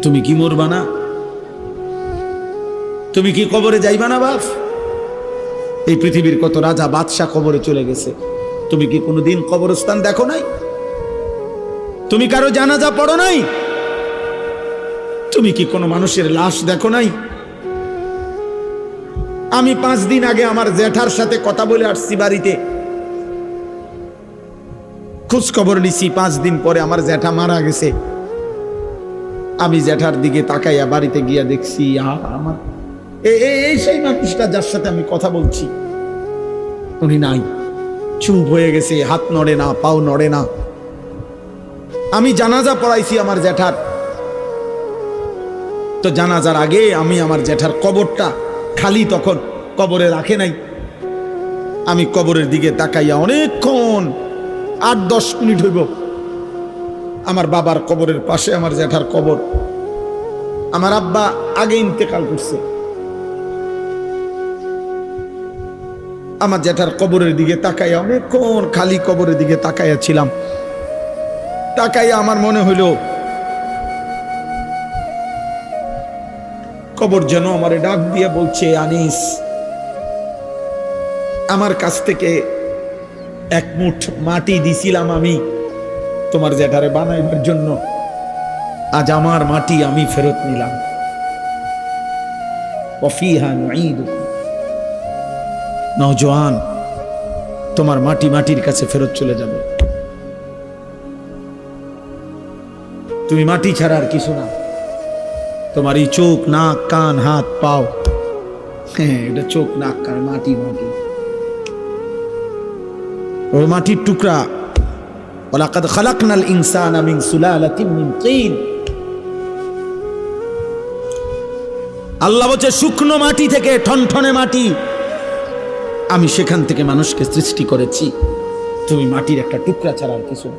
তুমি কি মরবা না? তুমি কি কবরে যাইবা না বাপ? এই পৃথিবীর কত রাজা বাদশাহ কবরে চলে গেছে, তুমি কি কোনোদিন কবরস্থান দেখো নাই? তুমি কারো জানাজা পড়ো নাই? তুমি কি কোনো মানুষের লাশ দেখো নাই? আমি 5 দিন আগে আমার জ্যাঠার সাথে কথা বলে আসছি, বাড়িতে খোঁজ খবর নিছি। 5 দিন পরে আমার জ্যাঠা মারা গেছে। আমি জ্যাঠার দিকে তাকাইয়া বাড়িতে গিয়া দেখছি আমার এই সেই মানুষটা যার সাথে আমি কথা বলছি, উনি নাই, চুপ হয়ে গেছে, হাত নড়ে না, পাও নড়ে না। আমি জানাজা পড়াইছি আমার জ্যাঠার, তো জানাজার আগে আমি আমার জ্যাঠার কবরটা খালি, তখন কবরে রাখে নাই। আমি কবরের দিকে তাকাইয়া অনেকক্ষণ 8-10 মিনিট হইব, আমার বাবার কবরের পাশে আমার জ্যাঠার কবর। আমার আব্বা আগে ইন্তেকাল করছে। আমার জ্যাঠার কবরের দিকে তাকাইয়া অনেকক্ষণ খালি কবরের দিকে তাকাইয়া ছিলাম। তাকাইয়া আমার মনে হইল কবর যেন আমারে ডাক দিয়ে বলছে, আনিস, আমার কাছ থেকে 1 মুঠ মাটি দিছিলাম আমি তোমার জ্যাঠারে বানাইবার জন্য, আজ আমার মাটি আমি ফেরত নিলাম। ওয়াফিহা নুঈদুকুম, নওজোয়ান, তোমার মাটি মাটির কাছে ফেরত চলে যাবে। তুমি মাটি ছাড়া আর কিছু না। তোমার এই চোখ, নাক, কান, হাত, পাও, হ্যাঁ, এটা চোখ, নাক, কান, মাটি, মাটি, ওই মাটির টুকরা। ওয়ালাকাদ খালাকনাল ইনসানা মিন সুলালাতিন মিন তিন। আল্লাহ বলছে শুকনো মাটি থেকে, ঠনঠনে মাটি, আমি সেখান থেকে মানুষকে সৃষ্টি করেছি। তুমি মাটির একটা টুকরা ছাড়া আর কিছু না।